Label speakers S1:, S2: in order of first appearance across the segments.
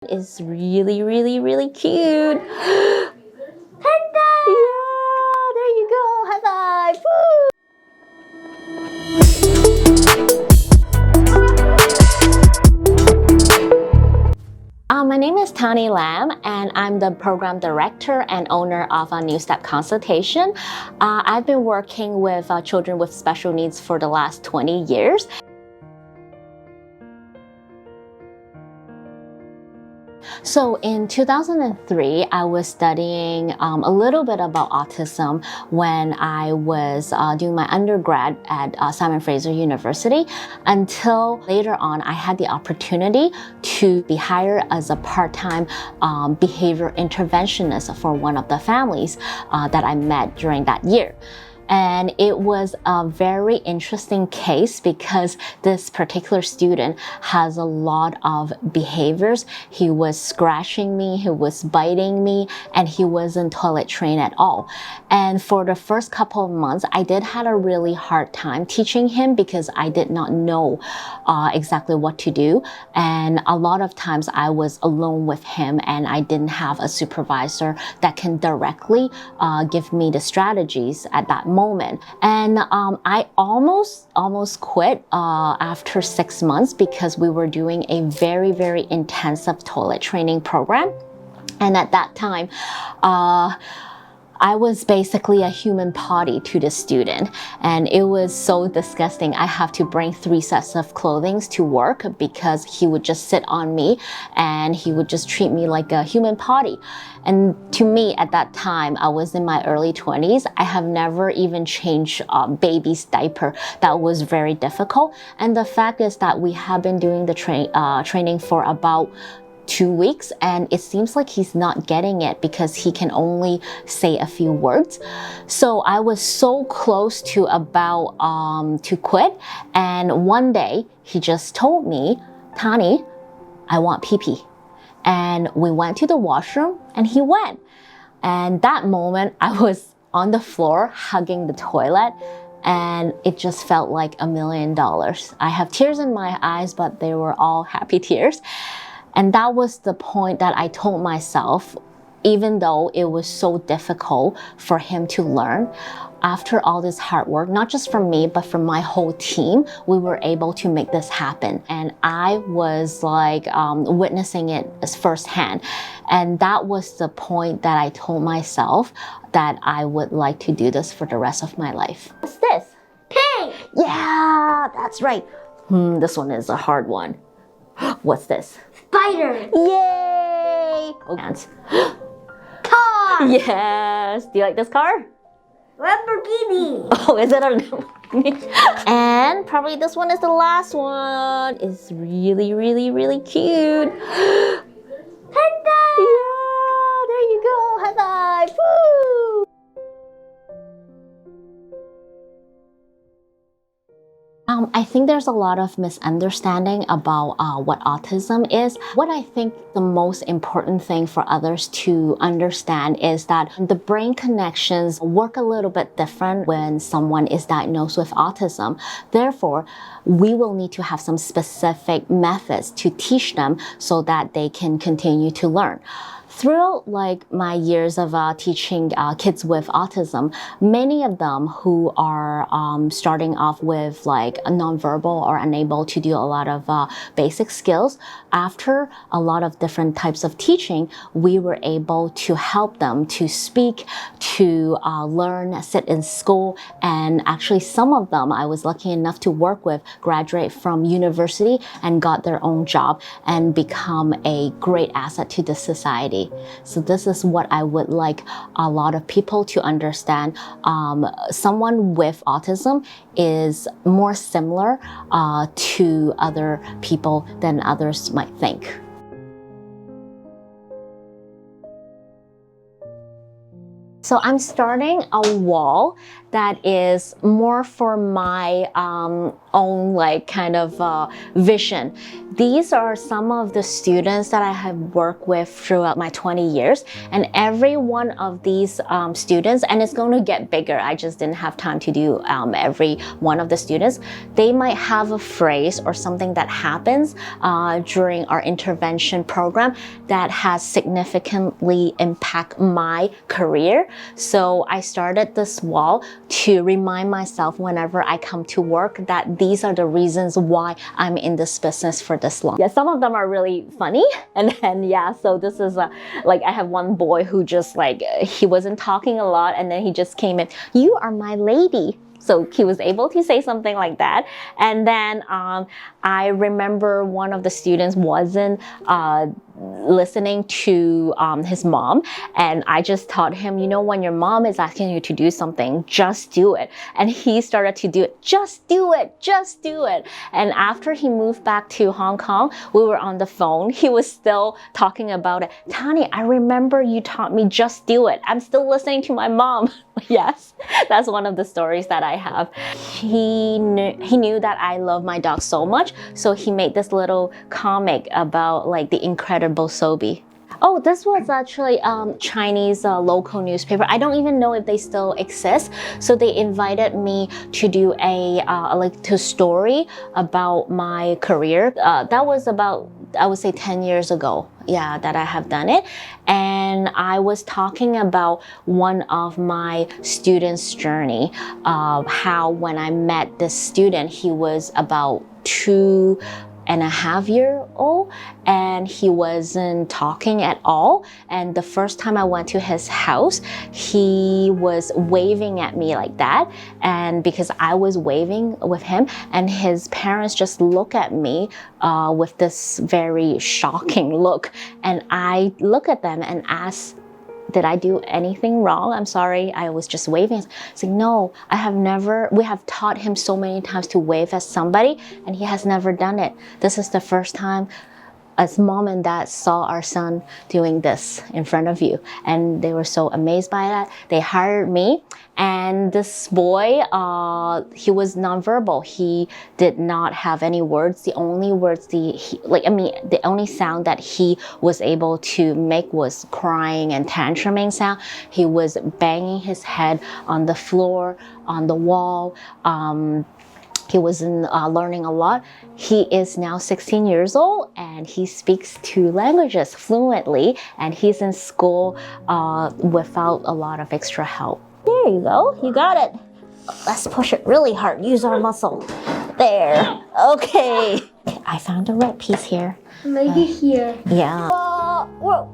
S1: Is really, really, really cute.
S2: Panda!
S1: Yeah, there you go. High five. Woo! My name is Tahnee Lam, and I'm the program director and owner of New Step Consultation. I've been working with children with special needs for the last 20 years. So in 2003, I was studying a little bit about autism when I was doing my undergrad at Simon Fraser University, until later on I had the opportunity to be hired as a part-time behavior interventionist for one of the families that I met during that year. And it was a very interesting case because this particular student has a lot of behaviors. He was scratching me, he was biting me, and he wasn't toilet trained at all. And for the first couple of months, I did have a really hard time teaching him because I did not know exactly what to do. And a lot of times I was alone with him and I didn't have a supervisor that can directly give me the strategies at that moment. And I almost quit after 6 months because we were doing a very, very intensive toilet training program. And at that time, I was basically a human potty to the student, and it was so disgusting. I have to bring 3 sets of clothing to work because he would just sit on me and he would just treat me like a human potty. And to me, at that time, I was in my early 20s. I have never even changed a baby's diaper. That was very difficult. And the fact is that we have been doing the training for about 2 weeks, and it seems like he's not getting it because he can only say a few words. So I was so close to about to quit, and one day he just told me, "Tahnee, I want pee-pee." And we went to the washroom and he went. And that moment I was on the floor hugging the toilet, and it just felt like $1 million. I have tears in my eyes, but they were all happy tears. And that was the point that I told myself, even though it was so difficult for him to learn, after all this hard work, not just from me, but from my whole team, we were able to make this happen. And I was like witnessing it as firsthand. And that was the point that I told myself that I would like to do this for the rest of my life. What's this?
S2: Pig!
S1: Yeah, that's right. This one is a hard one. What's this?
S2: Spider!
S1: Yay! And
S2: Car!
S1: yes! Do you like this car?
S2: Lamborghini!
S1: Oh, is it a Lamborghini? And probably this one is the last one. It's really, really, really cute.
S2: Panda!
S1: Yeah! There you go! High five! Woo! I think there's a lot of misunderstanding about what autism is. What I think the most important thing for others to understand is that the brain connections work a little bit different when someone is diagnosed with autism. Therefore, we will need to have some specific methods to teach them so that they can continue to learn. Throughout my years of teaching kids with autism, many of them who are starting off with nonverbal or unable to do a lot of basic skills, after a lot of different types of teaching, we were able to help them to speak, to learn, sit in school, and actually some of them I was lucky enough to work with graduate from university and got their own job and become a great asset to the society. So this is what I would like a lot of people to understand. Someone with autism is more similar to other people than others might think. So I'm starting a wall, that is more for my own like kind of vision. These are some of the students that I have worked with throughout my 20 years, and every one of these students, and it's going to get bigger, I just didn't have time to do every one of the students, they might have a phrase or something that happens during our intervention program that has significantly impacted my career. So I started this wall to remind myself whenever I come to work that these are the reasons why I'm in this business for this long. Yeah, some of them are really funny, and then yeah, so this is like I have one boy who just like he wasn't talking a lot, and then he just came in, "You are my lady." So he was able to say something like that. And then I remember one of the students wasn't listening to his mom, and I just taught him, you know, when your mom is asking you to do something, just do it. And he started to do it. Just do it. Just do it. And after he moved back to Hong Kong, we were on the phone. He was still talking about it. "Tahnee, I remember you taught me just do it. I'm still listening to my mom." Yes, that's one of the stories that I have. He knew that I love my dog so much, so he made this little comic about like the incredible Sobi. Oh, this was actually Chinese local newspaper. I don't even know if they still exist. So they invited me to do a story about my career. That was about, I would say, 10 years ago. Yeah, that I have done it. And I was talking about one of my students' journey, how when I met this student, he was about 2.5-year-old, and he wasn't talking at all. And the first time I went to his house, he was waving at me like that, and because I was waving with him, and his parents just look at me with this very shocking look, and I look at them and ask, "Did I do anything wrong? I'm sorry, I was just waving." It's like, "No, we have taught him so many times to wave at somebody, and he has never done it. This is the first time as mom and dad saw our son doing this in front of you." And they were so amazed by that. They hired me, and this boy, he was nonverbal. He did not have any words. The only words, the only sound that he was able to make was crying and tantruming sound. He was banging his head on the floor, on the wall. He wasn't learning a lot. He is now 16 years old, and he speaks 2 languages fluently, and he's in school without a lot of extra help. There you go, you got it. Let's push it really hard, use our muscle. There, okay. I found a red piece here.
S2: Maybe here.
S1: Yeah. Whoa.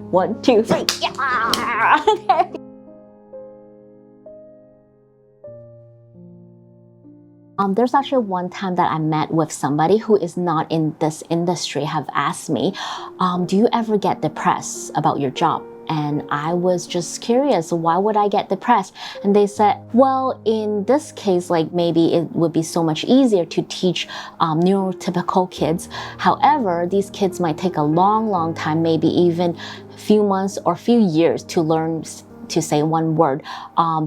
S1: 1, 2, 3, yeah. Okay. There's actually one time that I met with somebody who is not in this industry have asked me, "Do you ever get depressed about your job?" And I was just curious, why would I get depressed? And they said, well, in this case, like maybe it would be so much easier to teach neurotypical kids. However, these kids might take a long time, maybe even a few months or a few years to learn to say one word.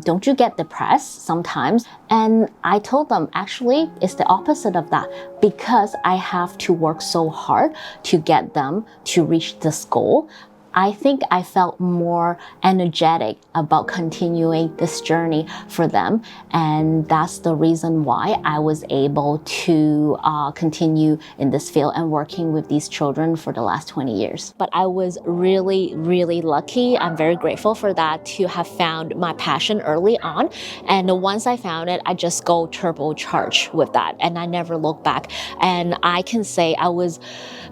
S1: Don't you get depressed sometimes? And I told them, actually, it's the opposite of that, because I have to work so hard to get them to reach this goal. I think I felt more energetic about continuing this journey for them. And that's the reason why I was able to continue in this field and working with these children for the last 20 years. But I was really lucky. I'm very grateful for that, to have found my passion early on. And once I found it, I just go turbocharge with that. And I never look back. And I can say I was,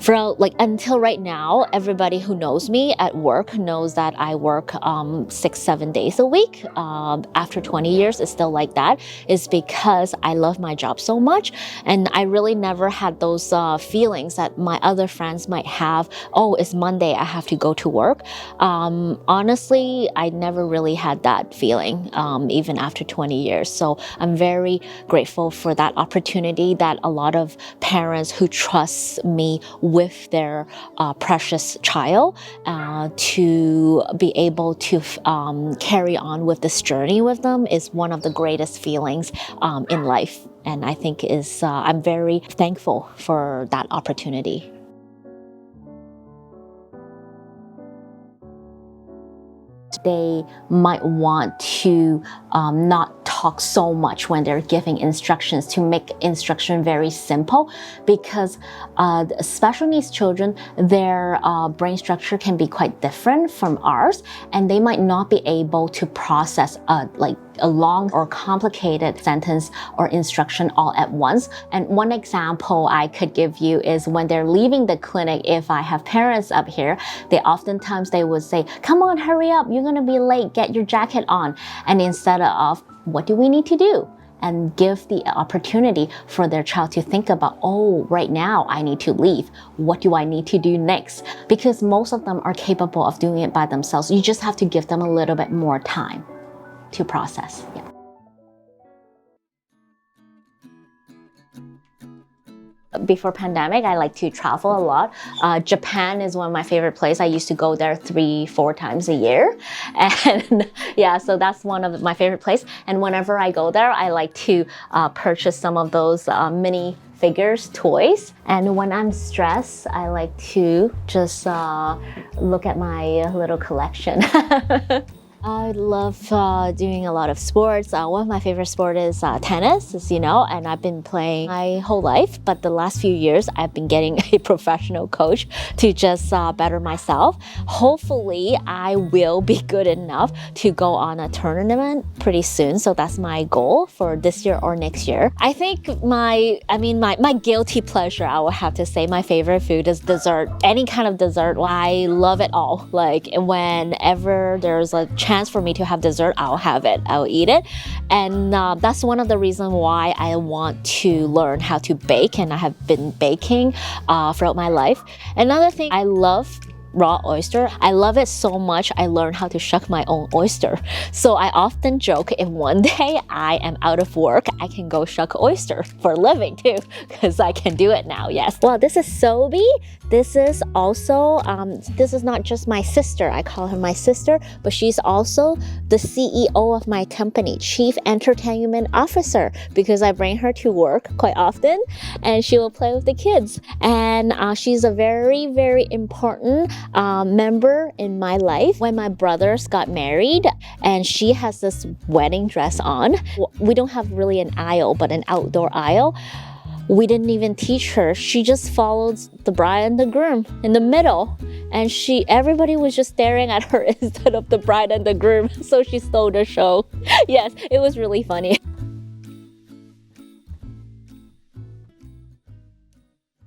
S1: until right now, everybody who knows me at work knows that I work 6-7 days a week. After 20 years, it's still like that. It's because I love my job so much, and I really never had those feelings that my other friends might have. Oh, it's Monday, I have to go to work. Honestly, I never really had that feeling, even after 20 years. So I'm very grateful for that opportunity, that a lot of parents who trust me with their precious child to be able to carry on with this journey with them is one of the greatest feelings in life. And I think I'm very thankful for that opportunity. They might want to not talk so much when they're giving instructions, to make instruction very simple, because special needs children, their brain structure can be quite different from ours, and they might not be able to process like a long or complicated sentence or instruction all at once. And one example I could give you is when they're leaving the clinic, if I have parents up here, they would say, "Come on, hurry up, you're gonna be late, get your jacket on." And instead of, "What do we need to do?" and give the opportunity for their child to think about, "Oh, right now I need to leave. What do I need to do next?" Because most of them are capable of doing it by themselves. You just have to give them a little bit more time to process. Yeah. Before pandemic, I like to travel a lot. Japan is one of my favorite places. I used to go there 3-4 times a year. And yeah, so that's one of my favorite places. And whenever I go there, I like to purchase some of those mini figures, toys. And when I'm stressed, I like to just look at my little collection. I love doing a lot of sports. One of my favorite sports is tennis, as you know, and I've been playing my whole life. But the last few years, I've been getting a professional coach to just better myself. Hopefully, I will be good enough to go on a tournament pretty soon. So that's my goal for this year or next year. I think my guilty pleasure, I would have to say, my favorite food is dessert. Any kind of dessert, I love it all. Like whenever there's a chance for me to have dessert, I'll have it, I'll eat it. And that's one of the reasons why I want to learn how to bake, and I have been baking throughout my life. Another thing, I love raw oyster. I love it so much, I learned how to shuck my own oyster. So I often joke, if one day I am out of work, I can go shuck oyster for a living too, because I can do it now, yes. Well, this is Sobi. This is also, this is not just my sister, I call her my sister, but she's also the CEO of my company, Chief Entertainment Officer, because I bring her to work quite often and she will play with the kids. And she's a very, very important member in my life. When my brothers got married and she has this wedding dress on, we don't have really an aisle, but an outdoor aisle. We didn't even teach her. She just followed the bride and the groom in the middle. And everybody was just staring at her instead of the bride and the groom. So she stole the show. Yes, it was really funny.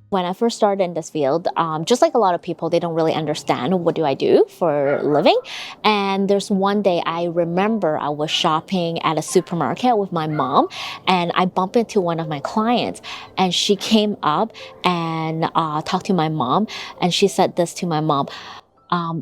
S1: When I first started in this field, just like a lot of people, they don't really understand what do I do for a living. And there's one day I remember I was shopping at a supermarket with my mom, and I bumped into one of my clients, and she came up and talked to my mom, and she said this to my mom: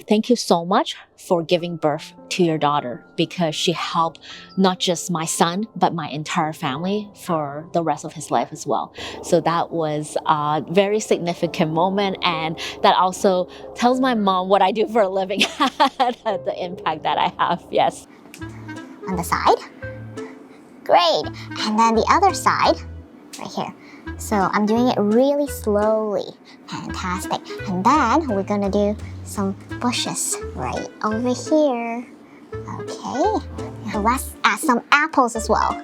S1: "Thank you so much for giving birth to your daughter, because she helped not just my son, but my entire family for the rest of his life as well." So that was a very significant moment, and that also tells my mom what I do for a living, the impact that I have, yes.
S3: On the side. Great. And then the other side, right here. So I'm doing it really slowly. Fantastic. And then we're gonna do some bushes right over here. Okay. And let's add some apples as well.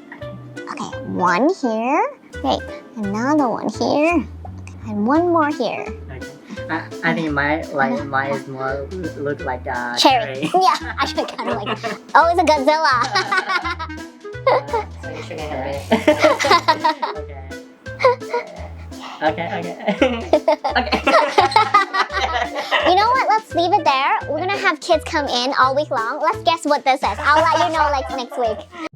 S3: Okay, one here. Great. Another one here. And one more here.
S4: Okay. I think mine is more look like a
S3: Cherry. Yeah, actually kind of like it. Oh, it's a Godzilla.
S4: So you should have it. Okay. Okay.
S3: You know what? Let's leave it there. We're gonna have kids come in all week long. Let's guess what this is. I'll let you know like next week.